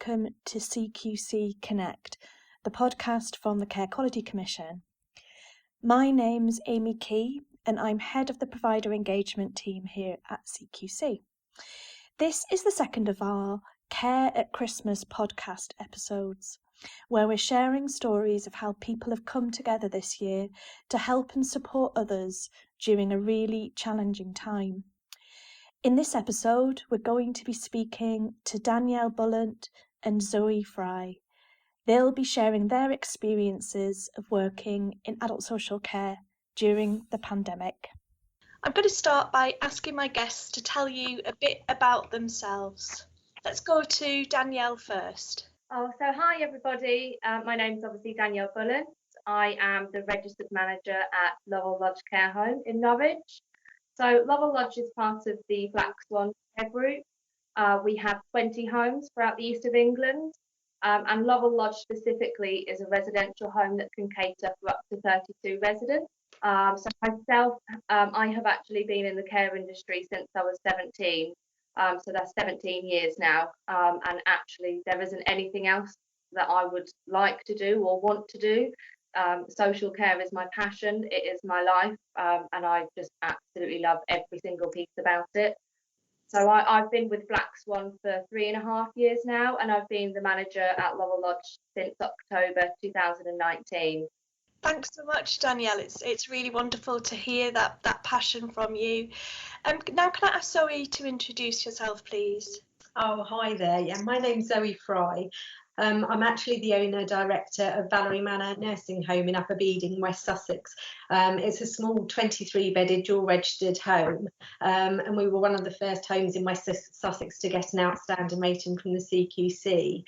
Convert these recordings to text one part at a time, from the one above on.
welcome to CQC Connect, the podcast from the Care Quality Commission. My name's Amy Key and I'm head of the provider engagement team here at CQC. This is the second of our Care at Christmas podcast episodes, where we're sharing stories of how people have come together this year to help and support others during a really challenging time. In this episode, we're going to be speaking to Danielle Bullant and Zoe Fry. They'll be sharing their experiences of working in adult social care during the pandemic. I'm going to start by asking my guests to tell you a bit about themselves. Let's go to Danielle first. So hi everybody, my name's obviously Danielle Bullant. I am the registered manager at Laurel Lodge Care Home in Norwich. So Laurel Lodge is part of the Black Swan Care Group. We have 20 homes throughout the east of England, and Laurel Lodge specifically is a residential home that can cater for up to 32 residents. So myself, I have actually been in the care industry since I was 17, so that's 17 years now, and actually there isn't anything else that I would like to do or want to do. Social care is my passion, it is my life, and I just absolutely love every single piece about it. So I've been with Black Swan for 3.5 years now, and I've been the manager at Laurel Lodge since October 2019. Thanks so much, Danielle. It's really wonderful to hear that passion from you. Now, can I ask Zoe to introduce yourself, please? Oh, hi there. Yeah, my name's Zoe Fry. I'm actually the owner-director of Valerie Manor Nursing Home in Upper Beeding, West Sussex. It's a small 23-bedded dual-registered home, and we were one of the first homes in West Sussex to get an outstanding rating from the CQC.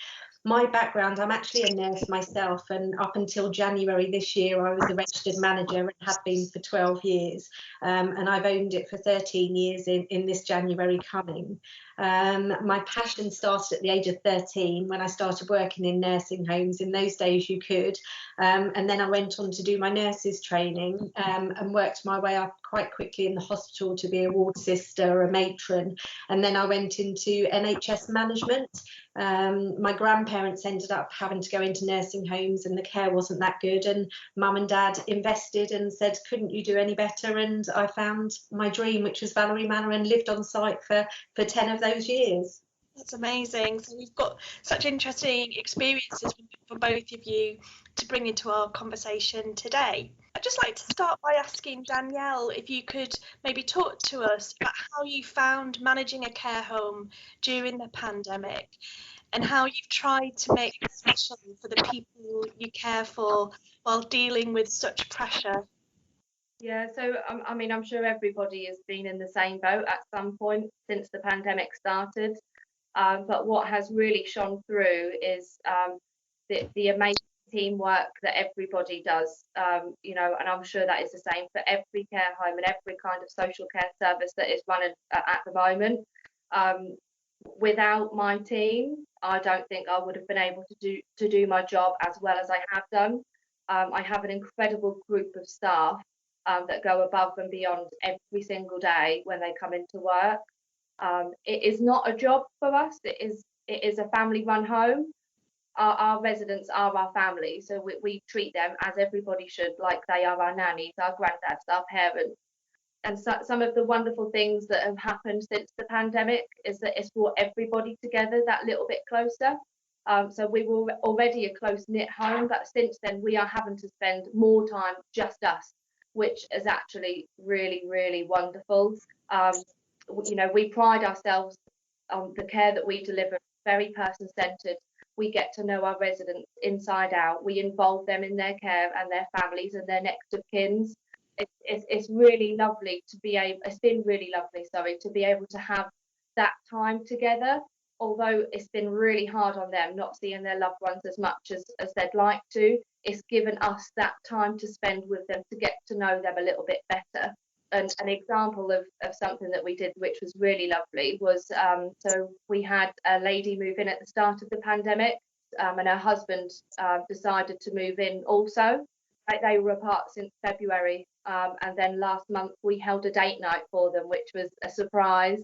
My background, I'm actually a nurse myself, and up until January this year I was a registered manager and have been for 12 years, and I've owned it for 13 years in this January coming. My passion started at the age of 13 when I started working in nursing homes. In those days you could, and then I went on to do my nurses training, and worked my way up quite quickly in the hospital to be a ward sister, a matron, and then I went into NHS management. My grandparents ended up having to go into nursing homes and the care wasn't that good, and mum and dad invested and said, couldn't you do any better? And I found my dream, which was Valerie Manor, and lived on site for 10 of those years. That's amazing. So we've got such interesting experiences for both of you to bring into our conversation today. I'd just like to start by asking Danielle if you could maybe talk to us about how you found managing a care home during the pandemic and how you've tried to make it special for the people you care for while dealing with such pressure. Yeah, so I mean, I'm sure everybody has been in the same boat at some point since the pandemic started. But what has really shone through is the amazing teamwork that everybody does, and I'm sure that is the same for every care home and every kind of social care service that is running at the moment. Without my team, I don't think I would have been able to do my job as well as I have done. I have an incredible group of staff that go above and beyond every single day when they come into work. It is not a job for us. It is a family-run home. Our residents are our family, so we treat them as everybody should, like they are our nannies, our granddads, our parents. And so, some of the wonderful things that have happened since the pandemic is that it's brought everybody together that little bit closer. So we were already a close-knit home, but since then we are having to spend more time just us, which is actually really, really wonderful. We pride ourselves on the care that we deliver, very person-centred. We get to know our residents inside out. We involve them in their care and their families and their next of kins. It's really lovely to be able. It's been really lovely, to be able to have that time together. Although it's been really hard on them not seeing their loved ones as much as they'd like to, it's given us that time to spend with them to get to know them a little bit better. And an example of something that we did, which was really lovely, was so we had a lady move in at the start of the pandemic, and her husband decided to move in also. They were apart since February, and then last month we held a date night for them, which was a surprise.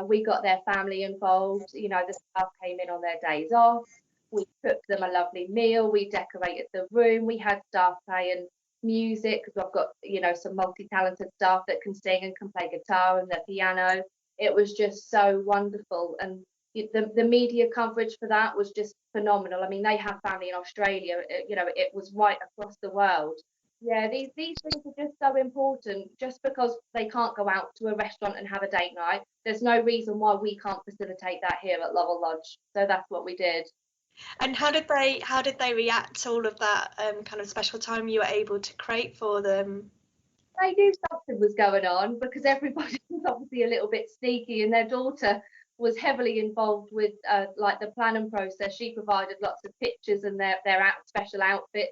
We got their family involved. You know, the staff came in on their days off. We cooked them a lovely meal. We decorated the room. We had staff playing music because I've got, you know, some multi-talented staff that can sing and can play guitar and the piano. It was just so wonderful. And the media coverage for that was just phenomenal. I mean, they have family in Australia. You know, it was right across the world. Yeah, these things are just so important. Just because they can't go out to a restaurant and have a date night, there's no reason why we can't facilitate that here at Laurel Lodge. So that's what we did. And how did they react to all of that kind of special time you were able to create for them? They knew something was going on because everybody was obviously a little bit sneaky, and their daughter was heavily involved with like the planning process. She provided lots of pictures and their special outfit.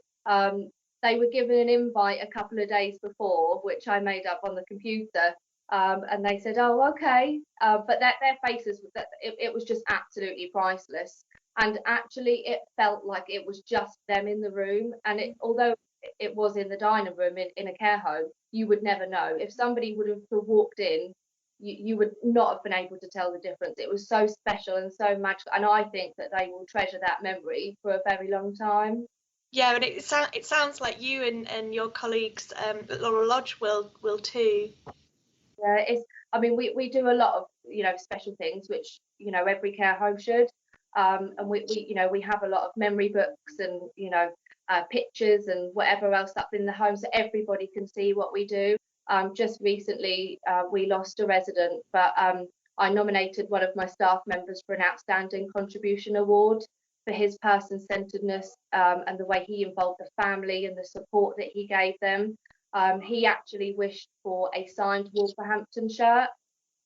They were given an invite a couple of days before, which I made up on the computer. And they said, "Oh, okay," but their faces, it was just absolutely priceless. And actually, it felt like it was just them in the room. And although it was in the dining room in a care home, you would never know. If somebody would have walked in, you would not have been able to tell the difference. It was so special and so magical, and I think that they will treasure that memory for a very long time. Yeah, and it sounds like you and your colleagues at Laurel Lodge will too. Yeah, I mean, we do a lot of, you know, special things, which, you know, every care home should. And we you know, we have a lot of memory books and, you know, pictures and whatever else up in the home, so everybody can see what we do. Just recently, we lost a resident, but I nominated one of my staff members for an outstanding contribution award for his person-centeredness, and the way he involved the family and the support that he gave them. He actually wished for a signed Wolverhampton shirt,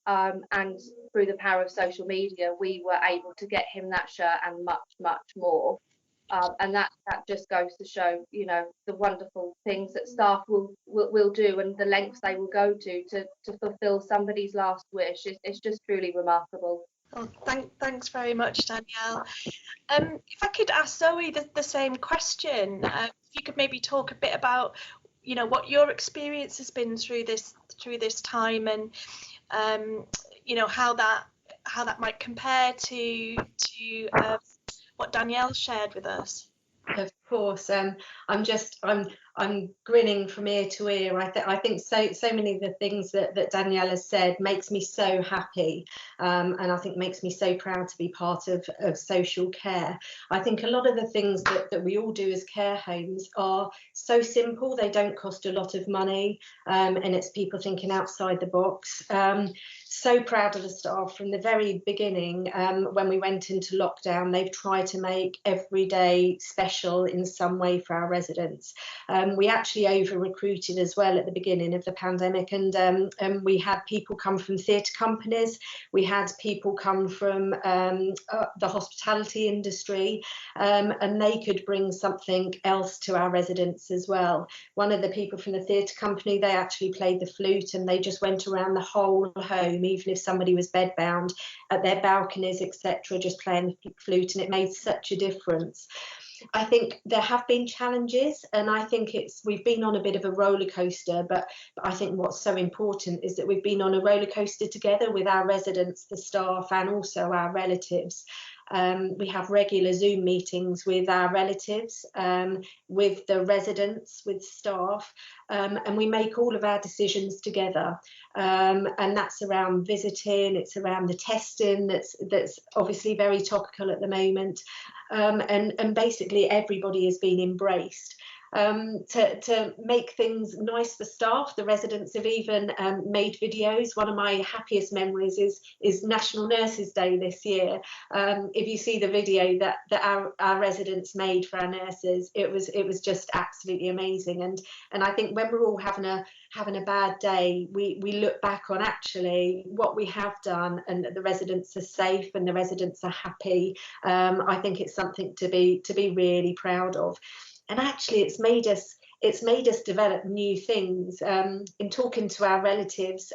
and through the power of social media, we were able to get him that shirt and much more. And that just goes to show, you know, the wonderful things that staff will do and the lengths they will go to fulfil somebody's last wish. It's just truly remarkable. Oh, thanks very much, Danielle. If I could ask Zoe the same question, if you could maybe talk a bit about, you know, what your experience has been through this time, and you know, how that might compare to what Danielle shared with us. Of course, I'm grinning from ear to ear. I think so many of the things that Danielle has said makes me so happy, and I think makes me so proud to be part of social care. I think a lot of the things that we all do as care homes are so simple. They don't cost a lot of money, and it's people thinking outside the box. So proud of the staff from the very beginning. When we went into lockdown, they've tried to make every day special in some way for our residents. We actually over-recruited as well at the beginning of the pandemic, and we had people come from theatre companies, we had people come from the hospitality industry, and they could bring something else to our residents as well. One of the people from the theatre company, they actually played the flute, and they just went around the whole home, even if somebody was bedbound, at their balconies, etc., just playing the flute, and it made such a difference. I think there have been challenges, and I think we've been on a bit of a roller coaster, but I think what's so important is that we've been on a roller coaster together with our residents, the staff, and also our relatives. We have regular Zoom meetings with our relatives, with the residents, with staff, and we make all of our decisions together. And that's around visiting, it's around the testing that's obviously very topical at the moment. And basically everybody has been embraced. To make things nice for staff, the residents have even made videos. One of my happiest memories is National Nurses Day this year. If you see the video that our residents made for our nurses, it was just absolutely amazing. And I think when we're all having a bad day, we look back on actually what we have done, and that the residents are safe and the residents are happy. I think it's something to be really proud of. And actually, it's made us it's made us develop new things. In talking to our relatives,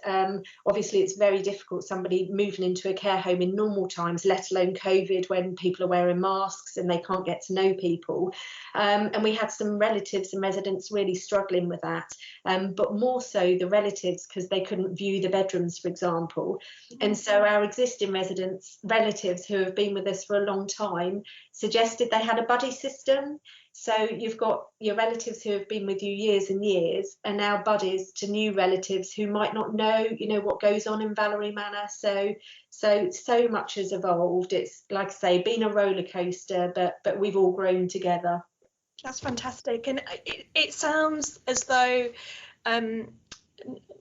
obviously it's very difficult, somebody moving into a care home in normal times, let alone COVID, when people are wearing masks and they can't get to know people. And we had some relatives and residents really struggling with that, but more so the relatives, because they couldn't view the bedrooms, for example. And so our existing relatives who have been with us for a long time suggested they had a buddy system. So you've got your relatives who have been with you years and years, and now buddies to new relatives who might not know, what goes on in Valerie Manor. So much has evolved. It's, like I say, been a roller coaster, but we've all grown together. That's fantastic, and it sounds as though,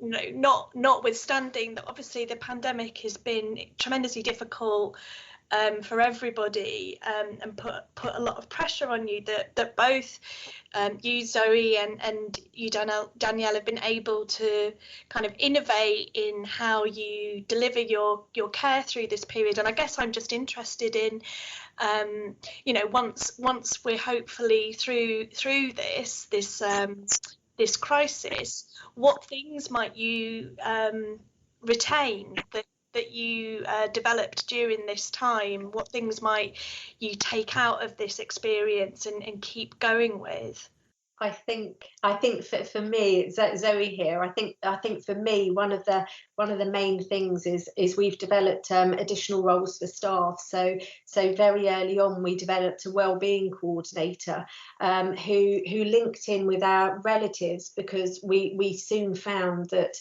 notwithstanding that obviously the pandemic has been tremendously difficult for everybody, and put a lot of pressure on you, that both you, Zoe, and you, Danielle, have been able to kind of innovate in how you deliver your care through this period. And I guess I'm just interested in, once we're hopefully through this crisis, what things might you retain that you developed during this time? What things might you take out of this experience and keep going with? I think for me, Zoe here, I think for me, one of the main things is we've developed additional roles for staff. So very early on, we developed a wellbeing coordinator who linked in with our relatives, because we soon found that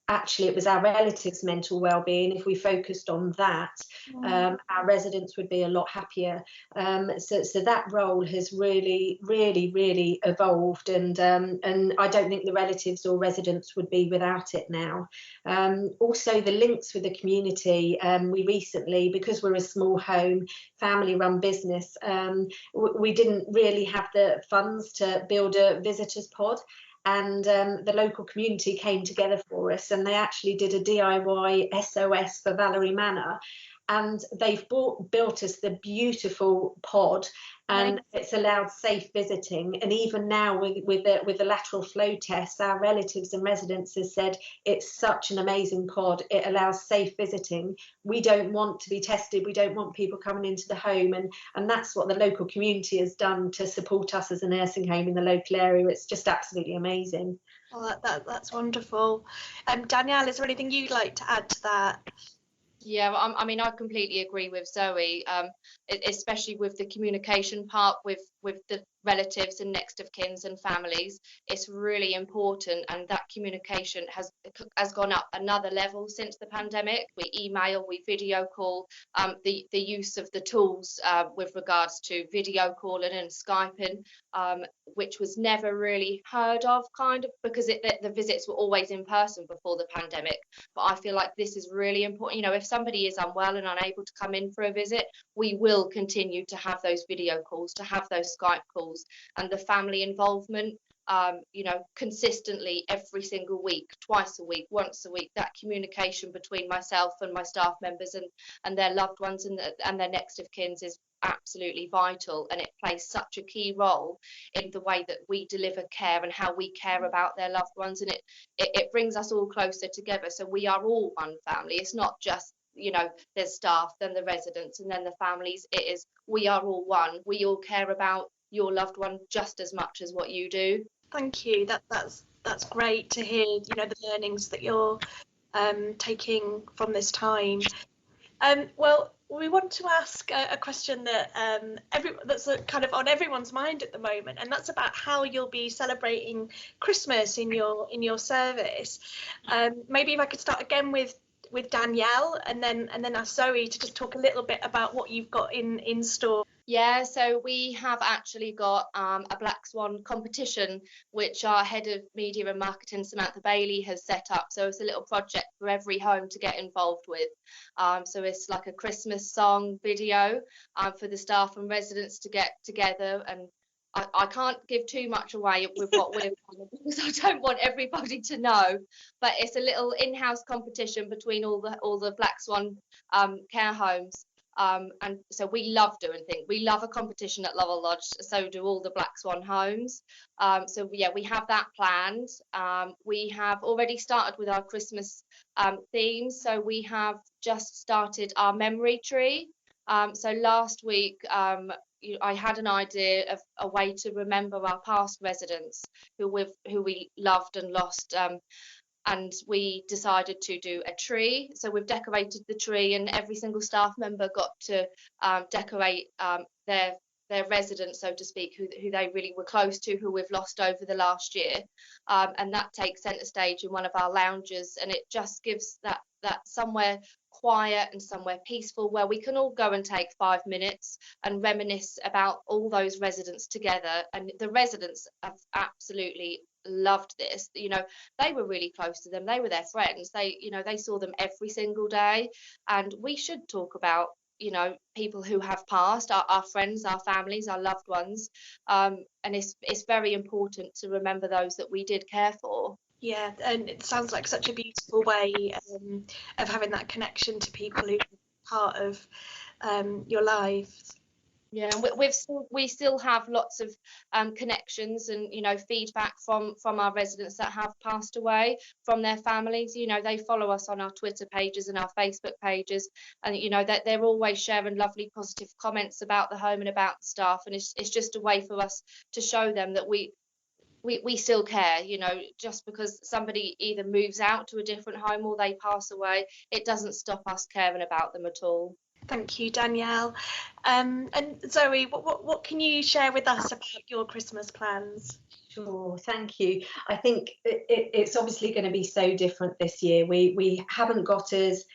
actually it was our relatives' mental well-being. If we focused on that, our residents would be a lot happier. So that role has really evolved, and I don't think the relatives or residents would be without it now. Also, the links with the community. We recently, because we're a small home, family-run business, we didn't really have the funds to build a visitors pod. And the local community came together for us, and they actually did a DIY SOS for Valerie Manor, and they've built us the beautiful pod, and it's allowed safe visiting. And even now with the lateral flow tests, our relatives and residents have said it's such an amazing pod. It allows safe visiting. We don't want to be tested. We don't want people coming into the home, and that's what the local community has done to support us as a nursing home in the local area. It's just absolutely amazing. Well, that's wonderful. Danielle, is there anything you'd like to add to that? Yeah, well, I mean, I completely agree with Zoe, especially with the communication part with the relatives and next of kins and families. It's really important, and that communication has gone up another level since the pandemic. We email, we video call, the use of the tools with regards to video calling and Skyping, which was never really heard of, kind of, because the visits were always in person before the pandemic. But I feel like this is really important. If somebody is unwell and unable to come in for a visit, we will continue to have those video calls, to have those Skype calls, and the family involvement, consistently every single week, twice a week, once a week. That communication between myself and my staff members and their loved ones and their next of kins is absolutely vital, and it plays such a key role in the way that we deliver care and how we care about their loved ones, and it brings us all closer together. So we are all one family. It's not just there's staff, then the residents, and then the families. It is, we are all one. We all care about your loved one just as much as what you do. Thank you. That's great to hear. The learnings that you're taking from this time. Well, we want to ask a question that that's kind of on everyone's mind at the moment, and that's about how you'll be celebrating Christmas in your service. Maybe if I could start again with Danielle, and then ask Zoe to just talk a little bit about what you've got in store. Yeah, so we have actually got a Black Swan competition, which our head of media and marketing, Samantha Bailey, has set up. So it's a little project for every home to get involved with. So it's like a Christmas song video for the staff and residents to get together. And I can't give too much away with what we're doing because I don't want everybody to know. But it's a little in-house competition between all the Black Swan care homes. And so we love doing things. We love a competition at Laurel Lodge, so do all the Black Swan homes. So yeah, we have that planned. We have already started with our Christmas themes. So we have just started our memory tree. So last week, I had an idea of a way to remember our past residents who we loved and lost. And we decided to do a tree. So we've decorated the tree, and every single staff member got to decorate their residents, so to speak, who they really were close to, who we've lost over the last year. And that takes centre stage in one of our lounges, and it just gives that somewhere quiet and somewhere peaceful where we can all go and take 5 minutes and reminisce about all those residents together. And the residents have absolutely loved this. They were really close to them. They were their friends. They saw them every single day. And we should talk about people who have passed, our friends, our families, our loved ones. And it's very important to remember those that we did care for. Yeah, and it sounds like such a beautiful way of having that connection to people who are part of your lives. Yeah, and we still have lots of connections and feedback from our residents that have passed away, from their families. They follow us on our Twitter pages and our Facebook pages, and that they're always sharing lovely positive comments about the home and about the staff. And it's just a way for us to show them that we still care. Just because somebody either moves out to a different home or they pass away, it doesn't stop us caring about them at all. Thank you, Danielle. And Zoe, what can you share with us about your Christmas plans? Sure, thank you. I think it's obviously going to be so different this year. We haven't got as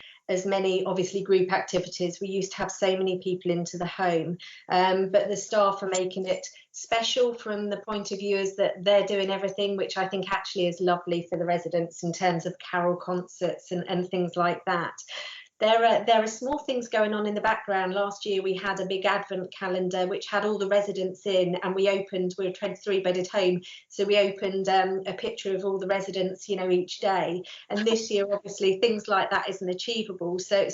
many, obviously, group activities. We used to have so many people into the home, but the staff are making it special from the point of view is that they're doing everything, which I think actually is lovely for the residents in terms of carol concerts and things like that. There are small things going on in the background. Last year we had a big advent calendar which had all the residents in, and we're a 23-bedded home, so we opened a picture of all the residents each day. And this year obviously things like that isn't achievable, so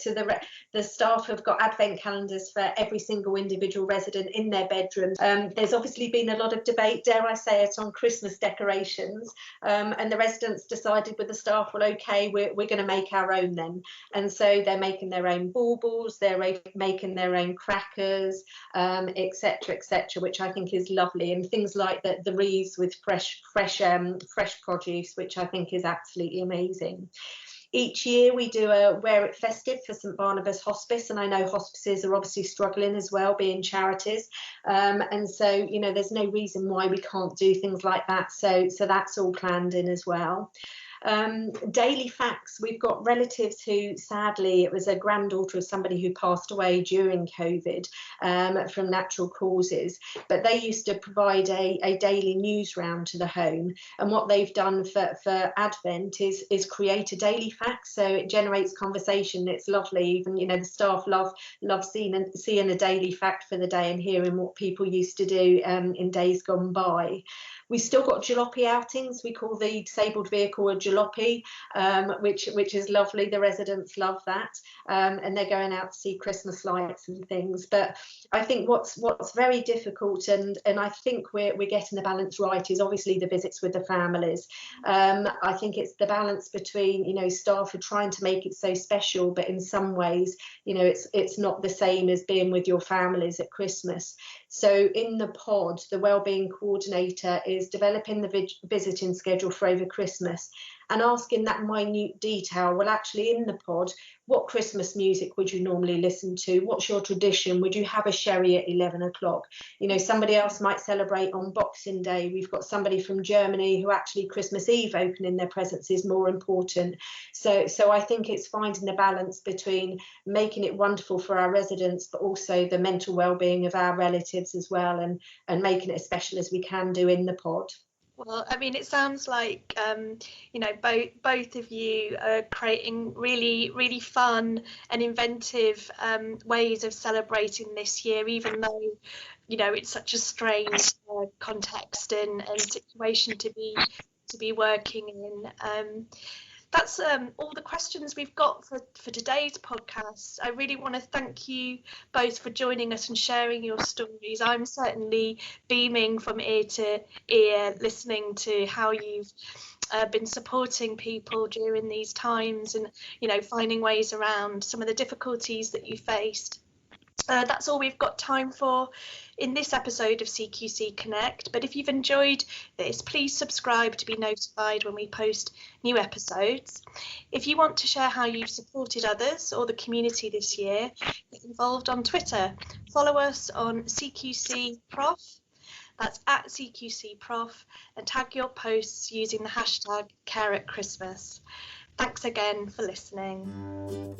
the staff have got advent calendars for every single individual resident in their bedrooms. There's obviously been a lot of debate, dare I say it, on Christmas decorations, and the residents decided with the staff, well, okay, we're going to make our own then. And so they're making their own baubles, they're making their own crackers, etc., which I think is lovely, and things like the wreaths with fresh produce, which I think is absolutely amazing. Each year we do a Wear It Festive for St Barnabas Hospice, and I know hospices are obviously struggling as well, being charities, and so there's no reason why we can't do things like that, so that's all planned in as well. Daily facts, we've got relatives who, sadly, it was a granddaughter of somebody who passed away during COVID from natural causes, but they used to provide a daily news round to the home, and what they've done for Advent is create a daily fact, so it generates conversation. It's lovely. Even the staff love seeing a daily fact for the day and hearing what people used to do in days gone by. We've still got jalopy outings. We call the disabled vehicle a jalopy, which is lovely. The residents love that, and they're going out to see Christmas lights and things. But I think what's very difficult, and I think we're getting the balance right, is obviously the visits with the families. I think it's the balance between staff are trying to make it so special, but in some ways it's not the same as being with your families at Christmas. So in the pod, the wellbeing coordinator is developing the visiting schedule for over Christmas and asking that minute detail. Well, actually in the pod, what Christmas music would you normally listen to? What's your tradition? Would you have a sherry at 11 o'clock? Somebody else might celebrate on Boxing Day. We've got somebody from Germany who actually Christmas Eve opening their presents is more important. So I think it's finding the balance between making it wonderful for our residents, but also the mental well-being of our relatives as well, and making it as special as we can do in the pod. Well, I mean, it sounds like both of you are creating really, really fun and inventive ways of celebrating this year, even though it's such a strange context and situation to be working in. that's all the questions we've got for today's podcast. I really want to thank you both for joining us and sharing your stories. I'm certainly beaming from ear to ear listening to how you've been supporting people during these times and, you know, finding ways around some of the difficulties that you faced. That's all we've got time for in this episode of CQC Connect. But if you've enjoyed this, please subscribe to be notified when we post new episodes. If you want to share how you've supported others or the community this year, get involved on Twitter. Follow us on CQC Prof. That's at CQC Prof, and tag your posts using the hashtag #CareAtChristmas. Thanks again for listening.